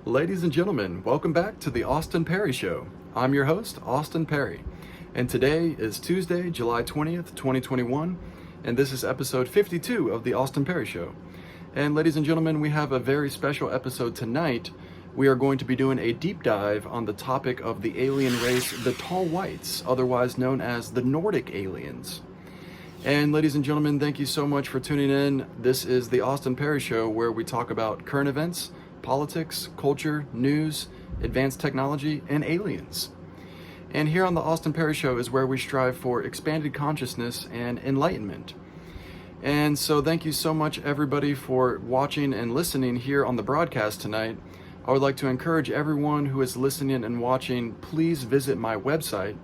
Ladies and gentlemen, welcome back to the Austin Perry Show. I'm your host, Austin Perry, and today is Tuesday, July 20th, 2021, and this is episode 52 of the Austin Perry Show. And ladies and gentlemen, we have a very special episode tonight. We are going to be doing a deep dive on the topic of the alien race, the Tall Whites, otherwise known as the Nordic aliens. And ladies and gentlemen, thank you so much for tuning in. This is the Austin Perry Show, where we talk about current events, politics, culture, news, advanced technology, and aliens. And here on the Austin Perry Show is where we strive for expanded consciousness and enlightenment. And so thank you so much, everybody, for watching and listening here on the broadcast tonight. I would like to encourage everyone who is listening and watching, please visit my website,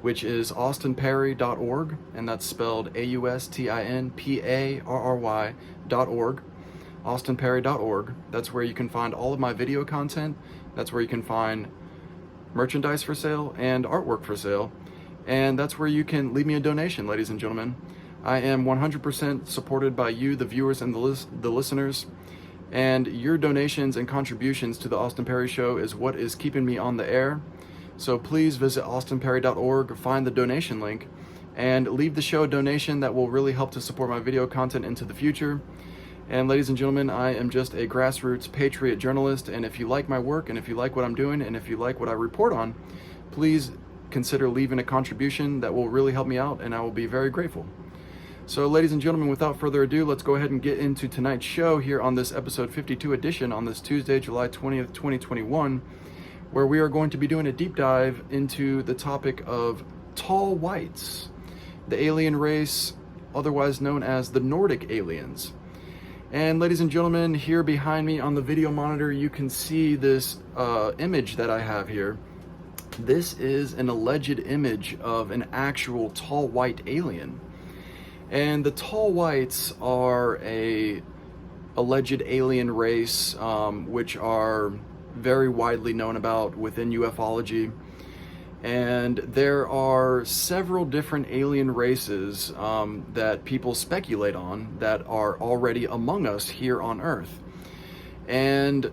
which is AustinParry.org, and that's spelled AustinParry.org. AustinParry.org. That's where you can find all of my video content. That's where you can find merchandise for sale and artwork for sale. And that's where you can leave me a donation, ladies and gentlemen. I am 100% supported by you, the viewers and the listeners. And your donations and contributions to the Austin Perry Show is what is keeping me on the air. So please visit AustinParry.org, find the donation link, and leave the show a donation that will really help to support my video content into the future. And ladies and gentlemen, I am just a grassroots patriot journalist, and if you like my work, and if you like what I'm doing, and if you like what I report on, please consider leaving a contribution. That will really help me out, and I will be very grateful. So ladies and gentlemen, without further ado, let's go ahead and get into tonight's show here on this episode 52 edition on this Tuesday, July 20th, 2021, where we are going to be doing a deep dive into the topic of Tall Whites, the alien race, otherwise known as the Nordic aliens. And ladies and gentlemen, here behind me on the video monitor, you can see this image that I have here. This is an alleged image of an actual tall white alien. And the Tall Whites are a alleged alien race, which are very widely known about within ufology. And there are several different alien races that people speculate on that are already among us here on Earth. And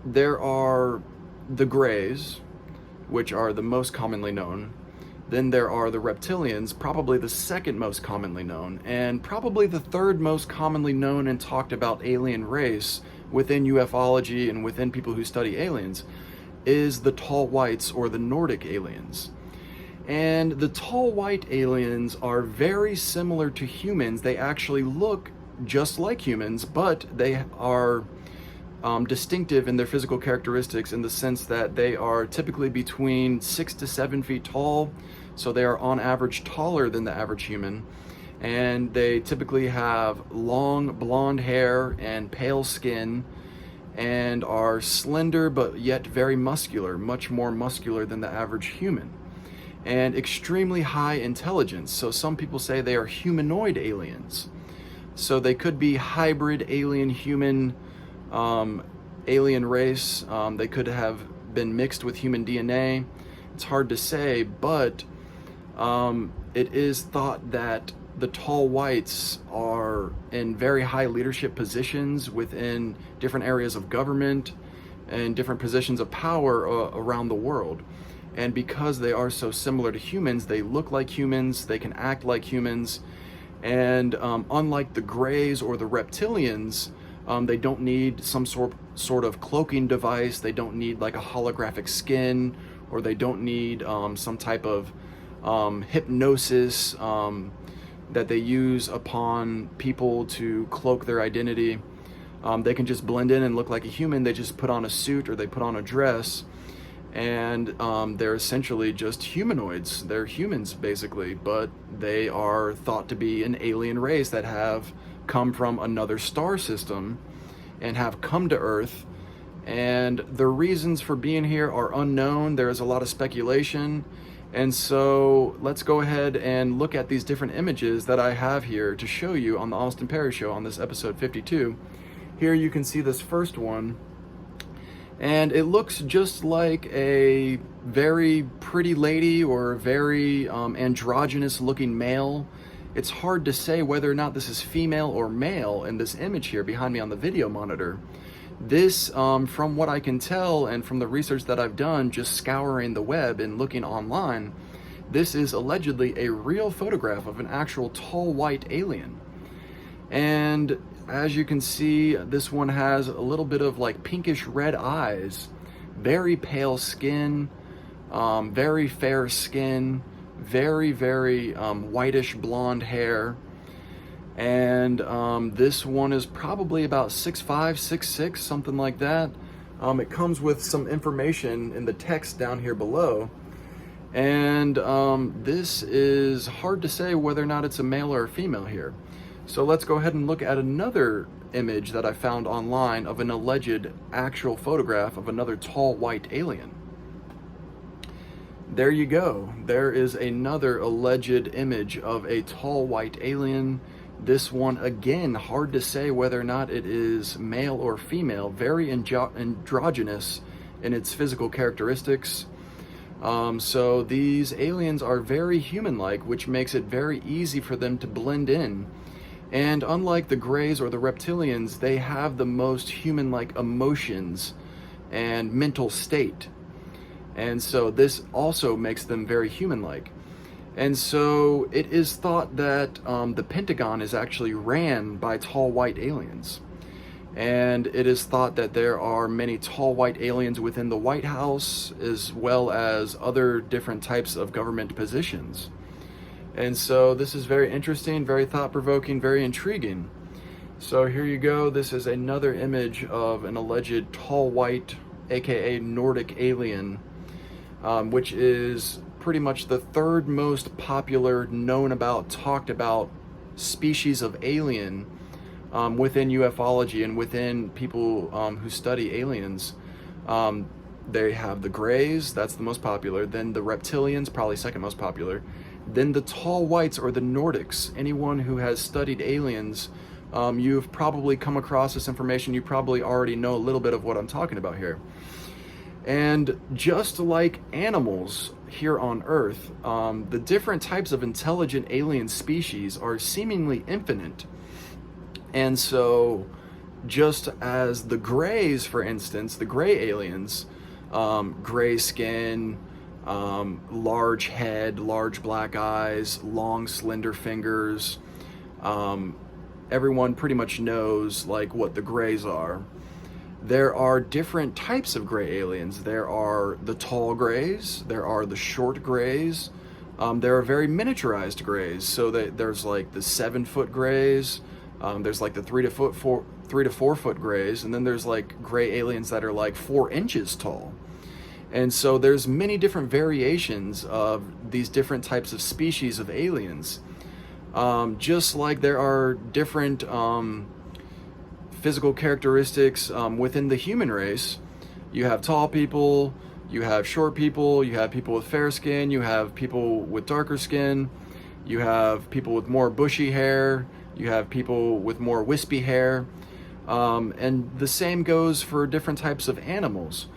there are the Greys, which are the most commonly known. Then there are the reptilians, probably the second most commonly known, and probably the third most commonly known and talked about alien race within ufology and within people who study aliens is the Tall Whites, or the Nordic aliens. And the Tall White aliens are very similar to humans. They actually look just like humans, but they are distinctive in their physical characteristics in the sense that they are typically between 6 to 7 feet tall, so they are on average taller than the average human, and they typically have long blonde hair and pale skin, and are slender but yet very muscular, much more muscular than the average human, and extremely high intelligence. So some people say they are humanoid aliens. So they could be hybrid alien-human alien race. They could have been mixed with human DNA. It's hard to say, but it is thought that the Tall Whites are in very high leadership positions within different areas of government and different positions of power around the world. And because they are so similar to humans, they look like humans, they can act like humans, and unlike the Greys or the reptilians, they don't need some sort of cloaking device, they don't need like a holographic skin, or they don't need some type of hypnosis that they use upon people to cloak their identity. They can just blend in and look like a human. They just put on a suit or they put on a dress, and they're essentially just humanoids. They're humans basically, but they are thought to be an alien race that have come from another star system and have come to Earth, and the reasons for being here are unknown. There is a lot of speculation. And so let's go ahead and look at these different images that I have here to show you on the Austin Perry Show on this episode 52. Here you can see this first one, and it looks just like a very pretty lady or a very androgynous looking male. It's hard to say whether or not this is female or male in this image here behind me on the video monitor. This, from what I can tell and from the research that I've done, just scouring the web and looking online, this is allegedly a real photograph of an actual tall white alien. And as you can see, this one has a little bit of like pinkish red eyes, very pale skin, very fair skin, very, very whitish blonde hair. And this one is probably about 6'5", 6'6", something like that. It comes with some information in the text down here below. And this is hard to say whether or not it's a male or a female here. So let's go ahead and look at another image that I found online of an alleged actual photograph of another tall white alien. There you go. There is another alleged image of a tall white alien. This one, again, hard to say whether or not it is male or female, very androgynous in its physical characteristics. So these aliens are very human-like, which makes it very easy for them to blend in. And unlike the Greys or the reptilians, they have the most human-like emotions and mental state. And so this also makes them very human-like. And so it is thought that the Pentagon is actually ran by tall white aliens. And it is thought that there are many tall white aliens within the White House, as well as other different types of government positions. And so this is very interesting, very thought-provoking, very intriguing. So here you go. This is another image of an alleged tall white, aka Nordic alien, which is pretty much the third most popular, known about, talked about species of alien within ufology and within people who study aliens. They have the Greys, that's the most popular, then the reptilians, probably second most popular, then the tall whites or the Nordics. Anyone who has studied aliens, you've probably come across this information, you probably already know a little bit of what I'm talking about here. And just like animals here on Earth, the different types of intelligent alien species are seemingly infinite. And so just as the Greys, for instance, the gray aliens, gray skin, large head, large black eyes, long slender fingers, everyone pretty much knows like what the Greys are. There are different types of gray aliens. There are the tall Greys, there are the short Greys, there are very miniaturized Greys. So that there's like the 7-foot Greys, there's like the 3 to 4 foot Greys, and then there's like gray aliens that are like 4 inches tall. And so there's many different variations of these different types of species of aliens. Just like there are different physical characteristics within the human race. You have tall people, you have short people, you have people with fair skin, you have people with darker skin, you have people with more bushy hair, you have people with more wispy hair, and the same goes for different types of animals.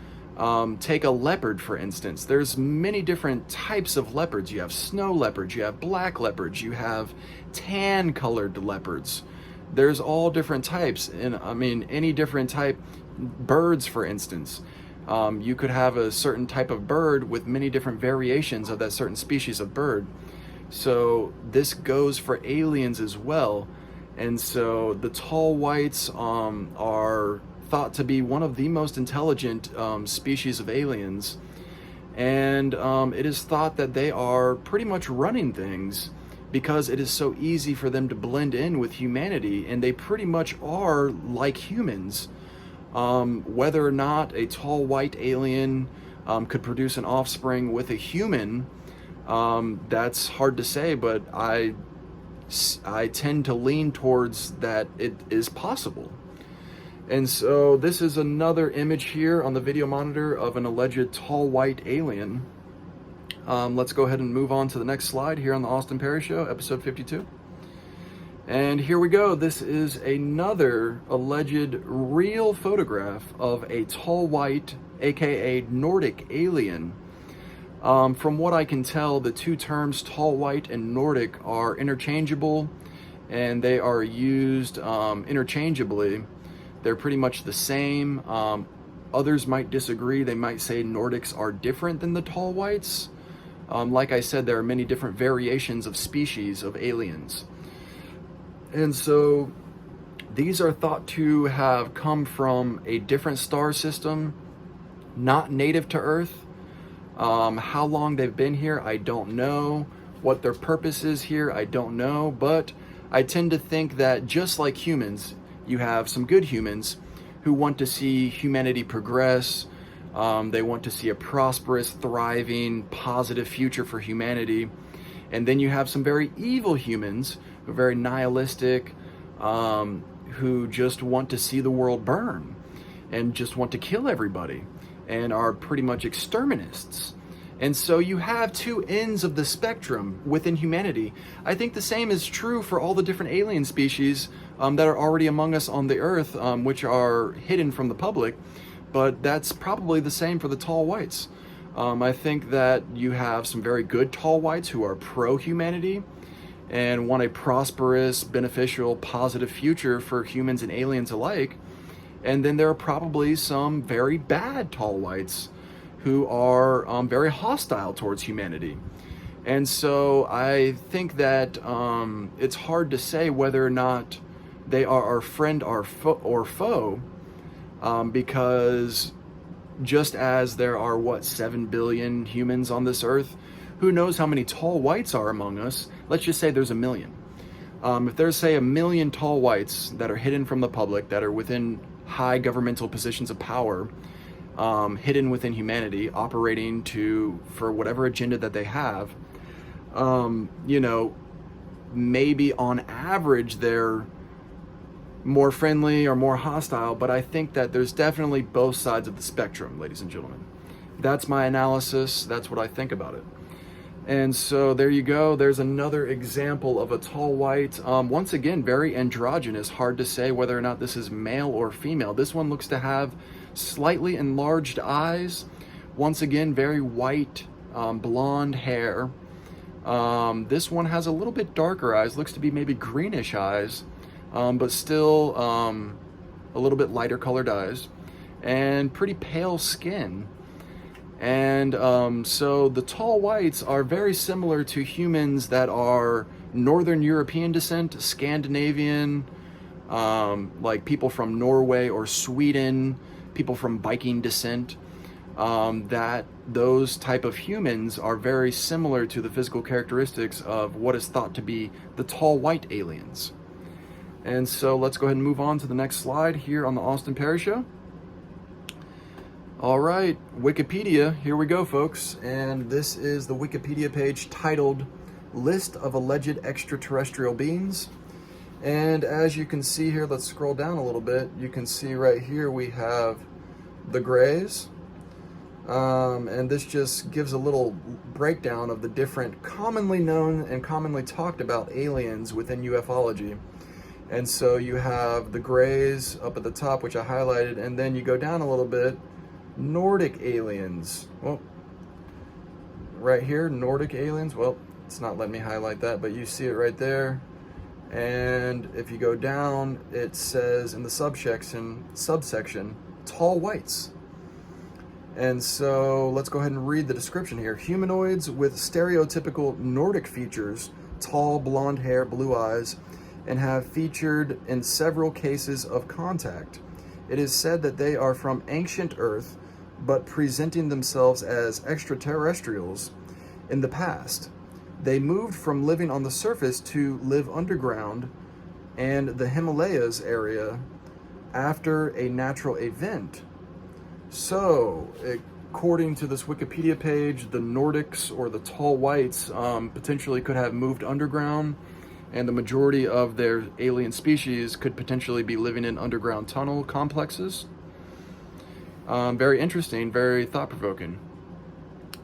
Take a leopard, for instance. There's many different types of leopards. You have snow leopards, you have black leopards, you have tan colored leopards. There's all different types, and I mean any different type. Birds, for instance, you could have a certain type of bird with many different variations of that certain species of bird. So this goes for aliens as well. And so the tall whites are thought to be one of the most intelligent species of aliens, and it is thought that they are pretty much running things because it is so easy for them to blend in with humanity, and they pretty much are like humans. Whether or not a tall white alien could produce an offspring with a human, that's hard to say, but I tend to lean towards that it is possible. And so this is another image here on the video monitor of an alleged tall white alien. Let's go ahead and move on to the next slide here on the Austin Perry Show, episode 52. And here we go. This is another alleged real photograph of a tall white, aka Nordic alien. From what I can tell, the two terms tall white and Nordic are interchangeable, and they are used interchangeably. They're pretty much the same. Others might disagree. They might say Nordics are different than the tall whites. Like I said, there are many different variations of species of aliens. And so these are thought to have come from a different star system, not native to Earth. How long they've been here, I don't know. What their purpose is here, I don't know. But I tend to think that just like humans, you have some good humans who want to see humanity progress. They want to see a prosperous, thriving, positive future for humanity. And then you have some very evil humans who are very nihilistic, who just want to see the world burn and just want to kill everybody and are pretty much exterminists. And so you have two ends of the spectrum within humanity. I think the same is true for all the different alien species that are already among us on the Earth, which are hidden from the public. But that's probably the same for the tall whites. I think that you have some very good tall whites who are pro-humanity and want a prosperous, beneficial, positive future for humans and aliens alike. And then there are probably some very bad tall whites who are very hostile towards humanity. And so I think that it's hard to say whether or not they are our friend or foe, because just as there are, 7 billion humans on this earth, who knows how many tall whites are among us? Let's just say there's 1 million. If there's, say, 1 million tall whites that are hidden from the public, that are within high governmental positions of power, hidden within humanity, operating for whatever agenda that they have, maybe on average they're more friendly or more hostile, but I think that there's definitely both sides of the spectrum, ladies and gentlemen. That's my analysis. That's what I think about it. And so there you go. There's another example of a tall white. Once again, very androgynous. Hard to say whether or not this is male or female. This one looks to have slightly enlarged eyes. Once again, very white, blonde hair. This one has a little bit darker eyes. Looks to be maybe greenish eyes. But still a little bit lighter colored eyes and pretty pale skin. And so the tall whites are very similar to humans that are Northern European descent, Scandinavian, like people from Norway or Sweden, people from Viking descent, that those type of humans are very similar to the physical characteristics of what is thought to be the tall white aliens. And so let's go ahead and move on to the next slide here on the Austin Perry Show. All right, Wikipedia, here we go, folks. And this is the Wikipedia page titled List of Alleged Extraterrestrial Beings. And as you can see here, let's scroll down a little bit. You can see right here we have the Greys. And this just gives a little breakdown of the different commonly known and commonly talked about aliens within ufology. And so you have the Greys up at the top, which I highlighted, and then you go down a little bit, Nordic aliens. Well, right here, Nordic aliens. Well, it's not letting me highlight that, but you see it right there. And if you go down, it says in the subsection, tall whites. And so let's go ahead and read the description here. Humanoids with stereotypical Nordic features, tall, blonde hair, blue eyes, and have featured in several cases of contact. It is said that they are from ancient Earth, but presenting themselves as extraterrestrials in the past. They moved from living on the surface to live underground and the Himalayas area after a natural event. So, according to this Wikipedia page, the Nordics, or the tall whites, potentially could have moved underground, and the majority of their alien species could potentially be living in underground tunnel complexes. Very interesting, very thought-provoking.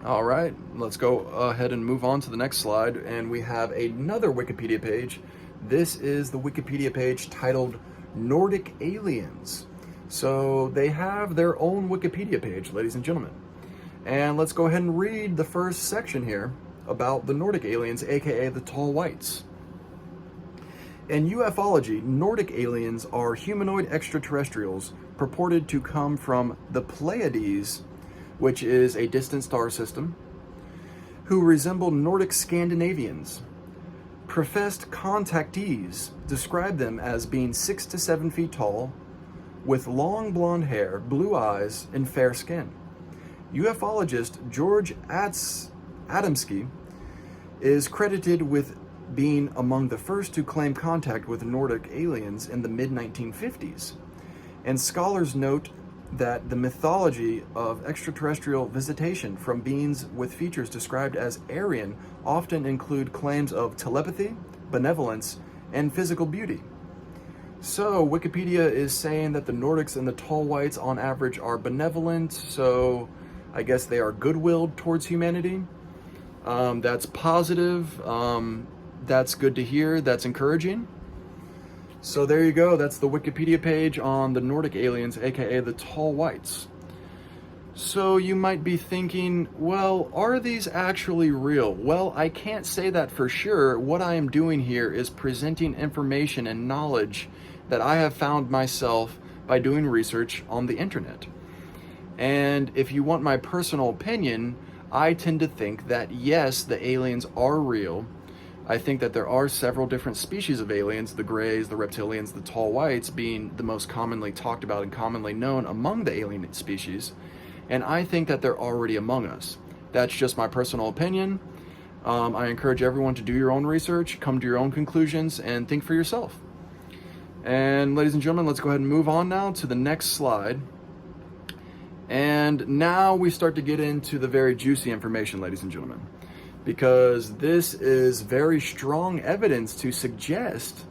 All right, let's go ahead and move on to the next slide, and we have another Wikipedia page. This is the Wikipedia page titled Nordic Aliens. So they have their own Wikipedia page, ladies and gentlemen. And let's go ahead and read the first section here about the Nordic aliens, aka the tall whites. In ufology, Nordic aliens are humanoid extraterrestrials purported to come from the Pleiades, which is a distant star system, who resemble Nordic Scandinavians. Professed contactees describe them as being 6 to 7 feet tall, with long blonde hair, blue eyes, and fair skin. Ufologist George Adamski is credited with being among the first to claim contact with Nordic aliens in the mid-1950s. And scholars note that the mythology of extraterrestrial visitation from beings with features described as Aryan often include claims of telepathy, benevolence, and physical beauty. So Wikipedia is saying that the Nordics and the tall whites on average are benevolent, so I guess they are good-willed towards humanity. That's positive. That's good to hear. That's encouraging. So there you go. That's the Wikipedia page on the Nordic aliens, aka the tall whites. So you might be thinking, well, are these actually real? Well, I can't say that for sure. What I am doing here is presenting information and knowledge that I have found myself by doing research on the internet. And if you want my personal opinion, I tend to think that yes, the aliens are real. I think that there are several different species of aliens, the greys, the reptilians, the tall whites being the most commonly talked about and commonly known among the alien species. And I think that they're already among us. That's just my personal opinion. I encourage everyone to do your own research, come to your own conclusions, and think for yourself. And ladies and gentlemen, let's go ahead and move on now to the next slide. And now we start to get into the very juicy information, ladies and gentlemen, because this is very strong evidence to suggest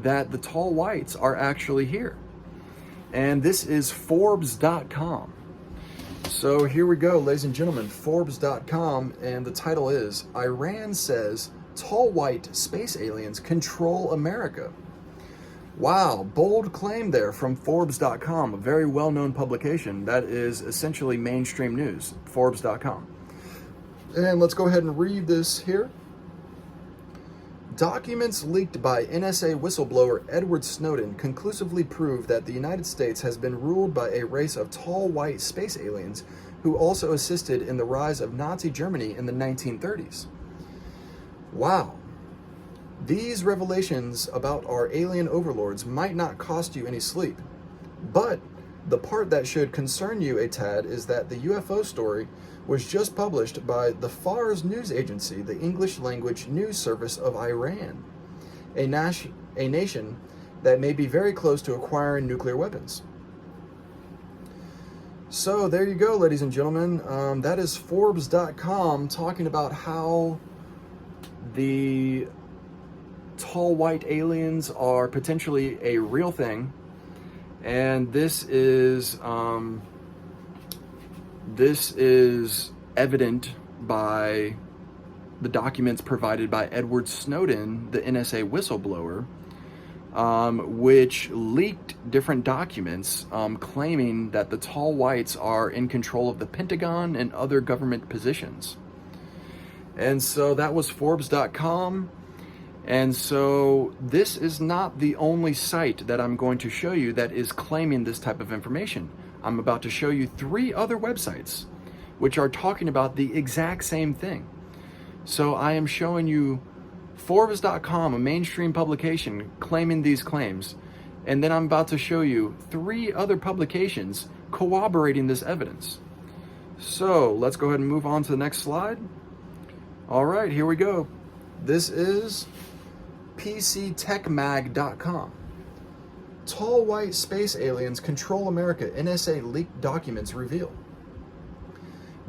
that the tall whites are actually here. And this is Forbes.com. So here we go, ladies and gentlemen, Forbes.com, and the title is, Iran says tall white space aliens control America. Wow, bold claim there from Forbes.com, a very well-known publication that is essentially mainstream news, Forbes.com. And let's go ahead and read this here. Documents leaked by NSA whistleblower Edward Snowden conclusively prove that the United States has been ruled by a race of tall white space aliens who also assisted in the rise of Nazi Germany in the 1930s. Wow. These revelations about our alien overlords might not cost you any sleep, but the part that should concern you a tad is that the UFO story was just published by the Fars news agency, the English language news service of Iran, a nation that may be very close to acquiring nuclear weapons. So there you go, ladies and gentlemen. That is Forbes.com talking about how the tall white aliens are potentially a real thing. And this is evident by the documents provided by Edward Snowden, the NSA whistleblower, which leaked different documents claiming that the tall whites are in control of the Pentagon and other government positions. And so that was Forbes.com. And so this is not the only site that I'm going to show you that is claiming this type of information. I'm about to show you 3 other websites which are talking about the exact same thing. So I am showing you Forbes.com, a mainstream publication, claiming these claims. And then I'm about to show you 3 other publications corroborating this evidence. So let's go ahead and move on to the next slide. All right, here we go. This is PCTechMag.com. Tall white space aliens control America, NSA leaked documents reveal.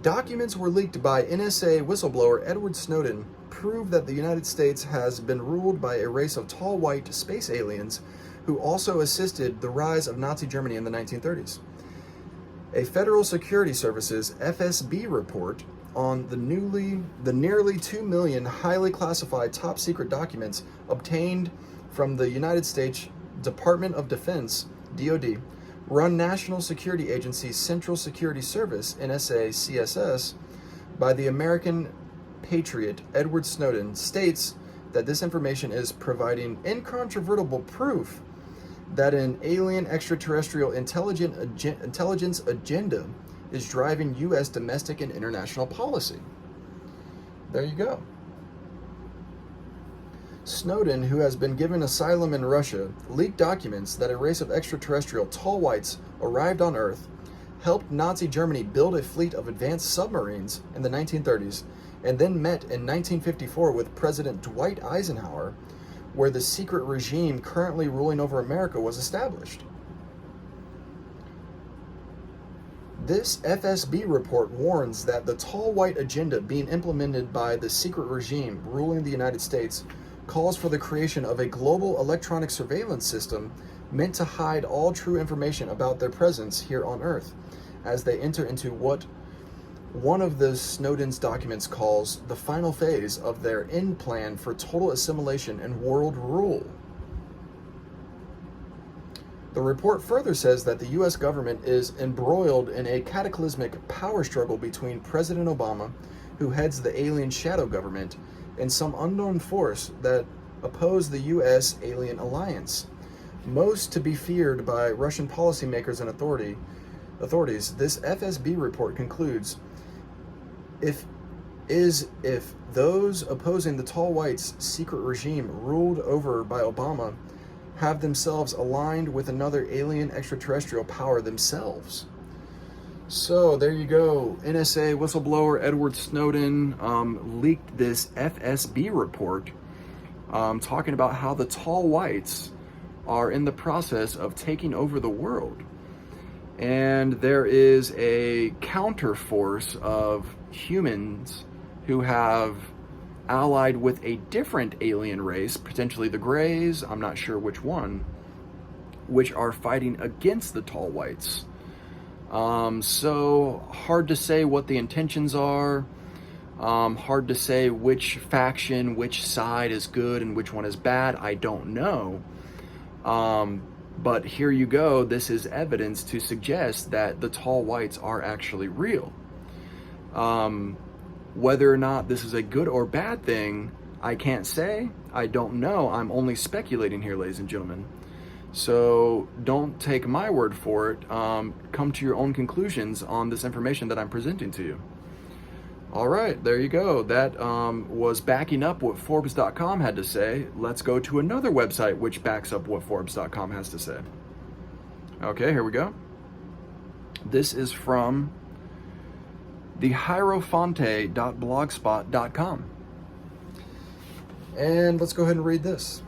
Documents were leaked by NSA whistleblower Edward Snowden prove that the United States has been ruled by a race of tall white space aliens who also assisted the rise of Nazi Germany in the 1930s. A Federal Security Services FSB report on the nearly 2 million highly classified top secret documents obtained from the United States Department of Defense, DoD, run National Security Agency Central Security Service, NSA CSS, by the American patriot Edward Snowden, states that this information is providing incontrovertible proof that an alien extraterrestrial intelligence agenda is driving U.S. domestic and international policy. There you go. Snowden, who has been given asylum in Russia, leaked documents that a race of extraterrestrial tall whites arrived on Earth, helped Nazi Germany build a fleet of advanced submarines in the 1930s, and then met in 1954 with President Dwight Eisenhower, where the secret regime currently ruling over America was established. This FSB report warns that the tall white agenda being implemented by the secret regime ruling the United States calls for the creation of a global electronic surveillance system meant to hide all true information about their presence here on Earth, as they enter into what one of the Snowden's documents calls the final phase of their end plan for total assimilation and world rule. The report further says that the U.S. government is embroiled in a cataclysmic power struggle between President Obama, who heads the alien shadow government, and some unknown force that oppose the U.S. alien alliance. Most to be feared by Russian policymakers and authorities, this FSB report concludes, if those opposing the tall whites' secret regime ruled over by Obama have themselves aligned with another alien extraterrestrial power themselves. So there you go. NSA whistleblower Edward Snowden leaked this FSB report talking about how the tall whites are in the process of taking over the world. And there is a counterforce of humans who have allied with a different alien race, potentially the Greys, I'm not sure which one, which are fighting against the tall whites. So hard to say what the intentions are, hard to say which faction, which side is good and which one is bad, I don't know. But here you go, this is evidence to suggest that the tall whites are actually real. Whether or not this is a good or bad thing, I can't say. I don't know. I'm only speculating here, ladies and gentlemen. So don't take my word for it. Come to your own conclusions on this information that I'm presenting to you. All right, there you go. That was backing up what Forbes.com had to say. Let's go to another website which backs up what Forbes.com has to say. Okay, here we go. This is from the hierophante.blogspot.com. And let's go ahead and read this.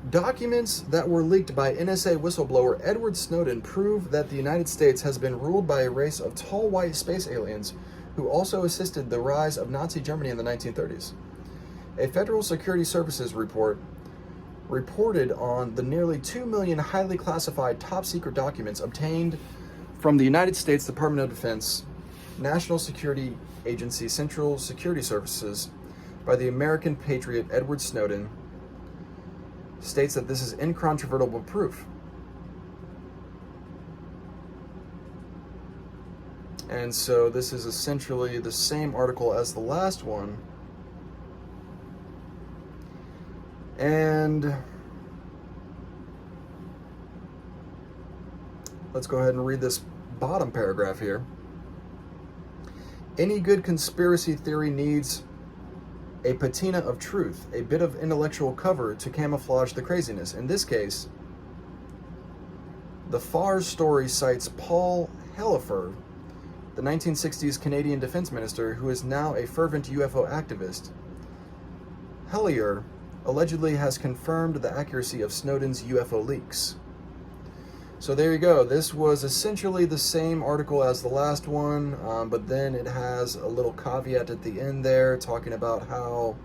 Documents that were leaked by NSA whistleblower Edward Snowden prove that the United States has been ruled by a race of tall white space aliens who also assisted the rise of Nazi Germany in the 1930s. A Federal Security Services report reported on the nearly 2 million highly classified top-secret documents obtained from the United States Department of Defense, National Security Agency Central Security Services by the American patriot Edward Snowden, states that this is incontrovertible proof. And so this is essentially the same article as the last one. And let's go ahead and read this bottom paragraph here. Any good conspiracy theory needs a patina of truth, a bit of intellectual cover to camouflage the craziness. In this case, the Farr story cites Paul Hellifer, the 1960s Canadian defense minister who is now a fervent UFO activist. Hellier allegedly has confirmed the accuracy of Snowden's UFO leaks. So there you go. This was essentially the same article as the last one, but then it has a little caveat at the end there talking about how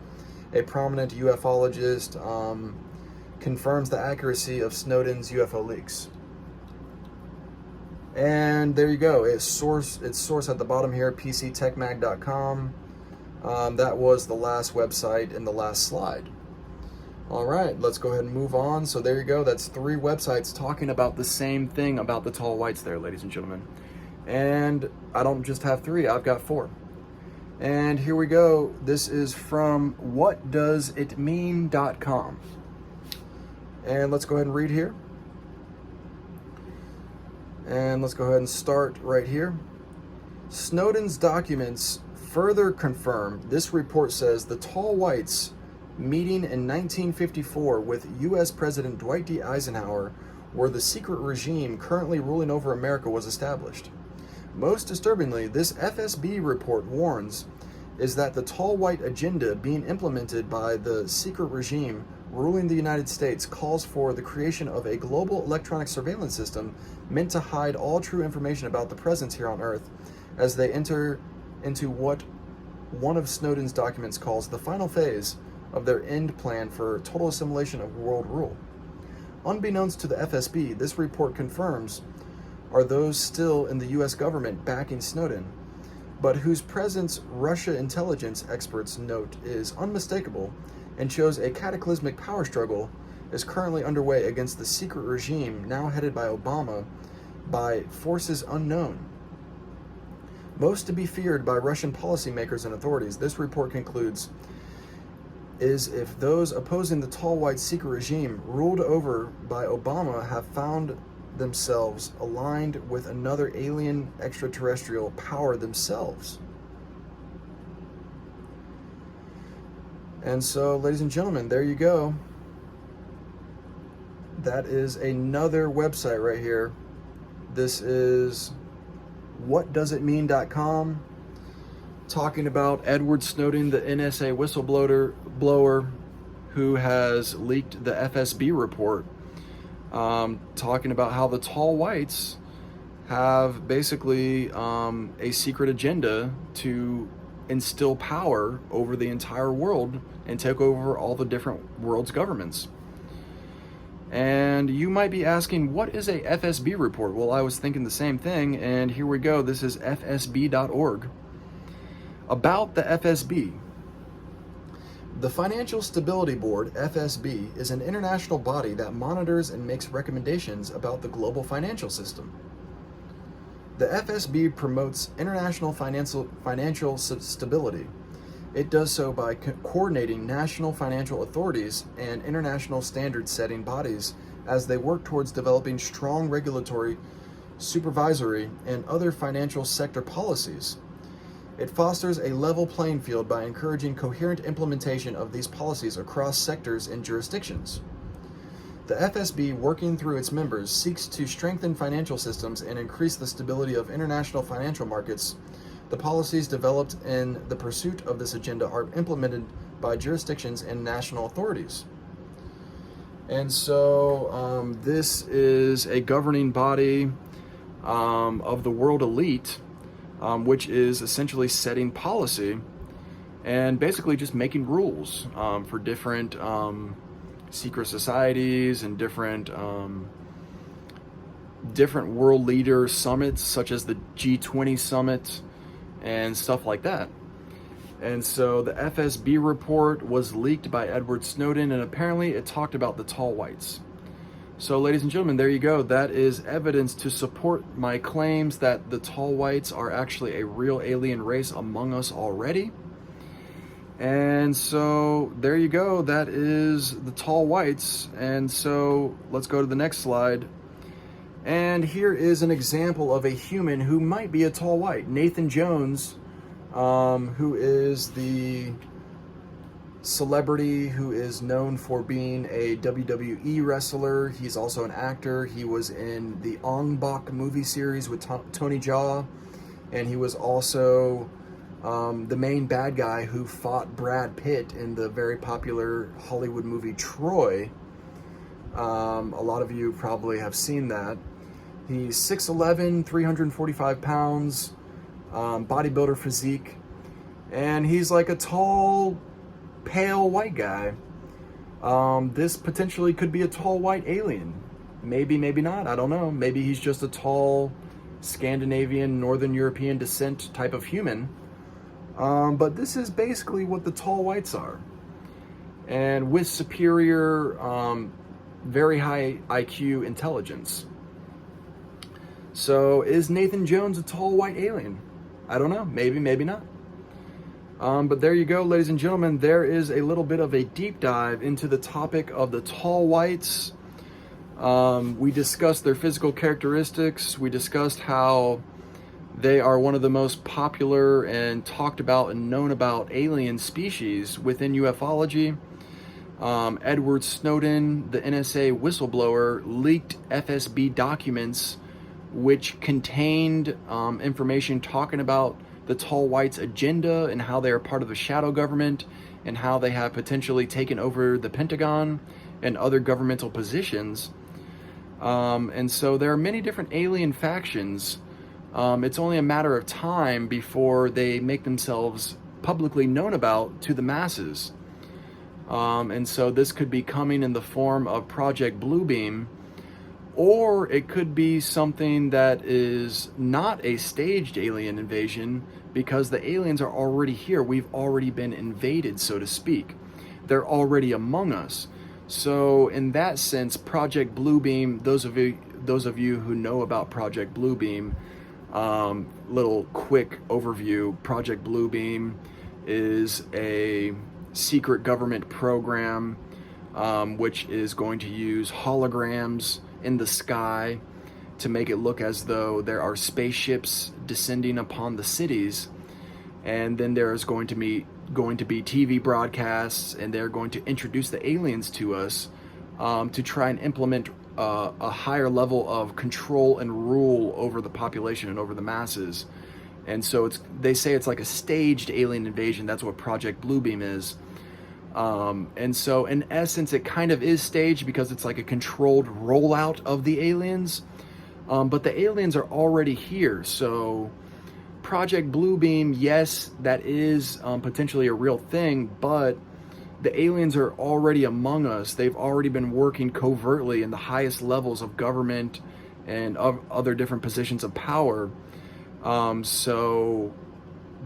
a prominent ufologist confirms the accuracy of Snowden's UFO leaks. And there you go. It's source at the bottom here, pctechmag.com. That was the last website in the last slide. All right, let's go ahead and move on. So there you go. That's 3 websites talking about the same thing about the tall whites there, ladies and gentlemen. And I don't just have 3, I've got 4. And here we go. This is from whatdoesitmean.com. And let's go ahead and read here. And let's go ahead and start right here. Snowden's documents further confirm, this report says, the tall whites meeting in 1954 with U.S. President Dwight D. Eisenhower, where the secret regime currently ruling over America was established. Most disturbingly, this FSB report warns is that the tall white agenda being implemented by the secret regime ruling the United States calls for the creation of a global electronic surveillance system meant to hide all true information about the presence here on Earth as they enter into what one of Snowden's documents calls the final phase of their end plan for total assimilation of world rule. Unbeknownst to the FSB, this report confirms are those still in the U.S. government backing Snowden, but whose presence Russia intelligence experts note is unmistakable and shows a cataclysmic power struggle is currently underway against the secret regime now headed by Obama by forces unknown. Most to be feared by Russian policymakers and authorities, this report concludes, is if those opposing the tall white secret regime ruled over by Obama have found themselves aligned with another alien extraterrestrial power themselves. And so, ladies and gentlemen, there you go. That is another website right here. This is whatdoesitmean.com, talking about Edward Snowden, the NSA whistleblower who has leaked the FSB report, talking about how the tall whites have basically a secret agenda to instill power over the entire world and take over all the different world's governments. And you might be asking, what is a FSB report? Well, I was thinking the same thing, and here we go. This is fsb.org. About the FSB. The Financial Stability Board, FSB, is an international body that monitors and makes recommendations about the global financial system. The FSB promotes international financial stability. It does so by coordinating national financial authorities and international standard-setting bodies as they work towards developing strong regulatory, supervisory, and other financial sector policies. It fosters a level playing field by encouraging coherent implementation of these policies across sectors and jurisdictions. The FSB, working through its members, seeks to strengthen financial systems and increase the stability of international financial markets. The policies developed in the pursuit of this agenda are implemented by jurisdictions and national authorities. And so this is a governing body of the world elite, which is essentially setting policy and basically just making rules for different secret societies and different world leader summits, such as the G20 summit and stuff like that. And so the FSB report was leaked by Edward Snowden, and apparently it talked about the tall whites. So, ladies and gentlemen, there you go. That is evidence to support my claims that the tall whites are actually a real alien race among us already. And so there you go. That is the tall whites. And so let's go to the next slide. And here is an example of a human who might be a tall white. Nathan Jones, who is the celebrity who is known for being a WWE wrestler. He's also an actor. He was in the Ong Bak movie series with Tony Jaa, and he was also the main bad guy who fought Brad Pitt in the very popular Hollywood movie Troy. A lot of you probably have seen that. He's 6'11", 345 pounds, bodybuilder physique, and he's like a tall, pale white guy. This potentially could be a tall white alien. Maybe, maybe not, I don't know. Maybe he's just a tall Scandinavian, Northern European descent type of human. But this is basically what the tall whites are. And with superior, very high IQ intelligence. So is Nathan Jones a tall white alien? I don't know. Maybe, maybe not. But there you go, ladies and gentlemen. There is a little bit of a deep dive into the topic of the tall whites. We discussed their physical characteristics. We discussed how they are one of the most popular and talked about and known about alien species within ufology. Edward Snowden, the NSA whistleblower, leaked FSB documents which contained information talking about the tall whites' agenda and how they are part of the shadow government and how they have potentially taken over the Pentagon and other governmental positions. And so there are many different alien factions. It's only a matter of time before they make themselves publicly known about to the masses. And so this could be coming in the form of Project Bluebeam, or it could be something that is not a staged alien invasion, because the aliens are already here. We've already been invaded, so to speak. They're already among us. So in that sense, Project Bluebeam, those of you who know about Project Bluebeam, little quick overview. Project Bluebeam is a secret government program which is going to use holograms in the sky to make it look as though there are spaceships descending upon the cities, and then there's going to be TV broadcasts, and they're going to introduce the aliens to us to try and implement a higher level of control and rule over the population and over the masses. And so they say it's like a staged alien invasion. That's what Project Bluebeam is. And so in essence, it kind of is staged because it's like a controlled rollout of the aliens. But the aliens are already here. So Project Bluebeam, yes, that is potentially a real thing, but the aliens are already among us. They've already been working covertly in the highest levels of government and of other different positions of power. So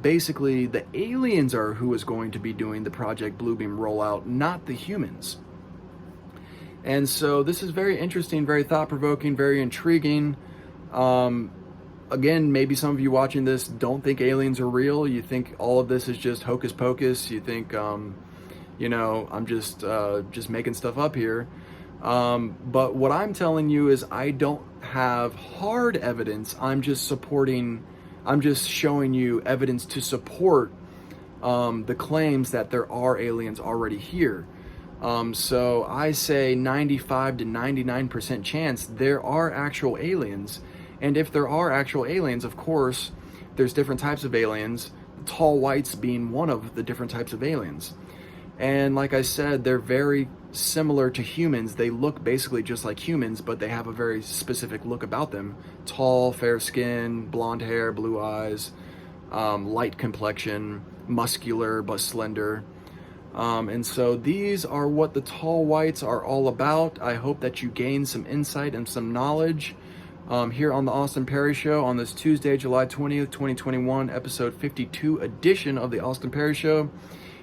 basically, the aliens are who is going to be doing the Project Bluebeam rollout, not the humans. And so this is very interesting, very thought-provoking, very intriguing. Again, maybe some of you watching this don't think aliens are real. You think all of this is just hocus pocus. You think, I'm just making stuff up here. But what I'm telling you is I don't have hard evidence. I'm just showing you evidence to support the claims that there are aliens already here. So I say 95 to 99% chance there are actual aliens. And if there are actual aliens, of course, there's different types of aliens, tall whites being one of the different types of aliens. And like I said, they're very similar to humans. They look basically just like humans, but they have a very specific look about them. Tall, fair skin, blonde hair, blue eyes, light complexion, muscular but slender. And so these are what the tall whites are all about. I hope that you gain some insight and some knowledge here on the Austin Perry Show on this Tuesday, July 20th, 2021, episode 52 edition of the Austin Perry Show.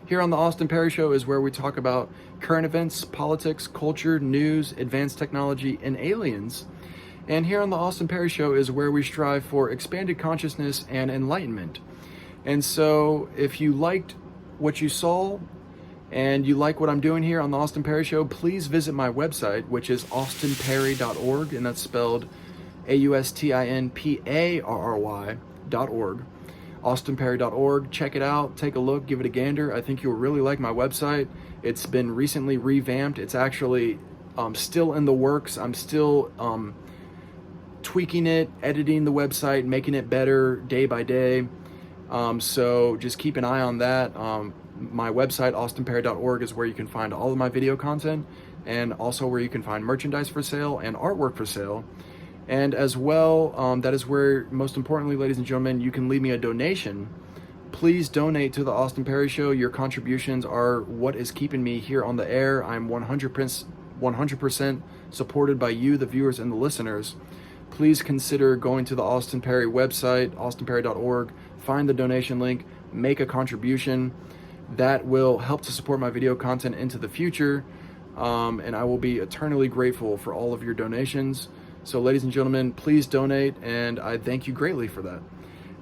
Here on the Austin Perry Show is where we talk about current events, politics, culture, news, advanced technology, and aliens. And here on the Austin Perry Show is where we strive for expanded consciousness and enlightenment. And so if you liked what you saw and you like what I'm doing here on the Austin Perry Show, please visit my website, which is AustinParry.org, and that's spelled AustinParry.org. AustinParry.org. Check it out, take a look, give it a gander. I think you'll really like my website. It's been recently revamped. It's actually still in the works. I'm still tweaking it, editing the website, making it better day by day. So just keep an eye on that. My website, AustinParry.org, is where you can find all of my video content, and also where you can find merchandise for sale and artwork for sale. And as well, that is where, most importantly, ladies and gentlemen, you can leave me a donation. Please donate to the Austin Perry Show. Your contributions are what is keeping me here on the air. I'm 100% supported by you, the viewers and the listeners. Please consider going to the Austin Perry website, austinparry.org, find the donation link, make a contribution. That will help to support my video content into the future. And I will be eternally grateful for all of your donations. So ladies and gentlemen, please donate, and I thank you greatly for that.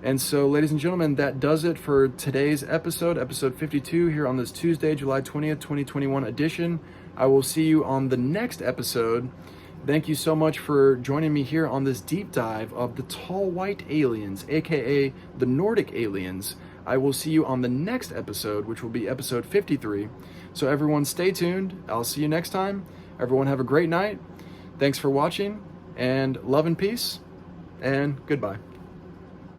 And so, ladies and gentlemen, that does it for today's episode 52 here on this Tuesday, July 20th, 2021 edition. I will see you on the next episode. Thank you so much for joining me here on this deep dive of the tall white aliens, aka the Nordic aliens. I will see you on the next episode, which will be episode 53. So everyone stay tuned. I'll see you next time. Everyone have a great night. Thanks for watching, and love and peace, and goodbye.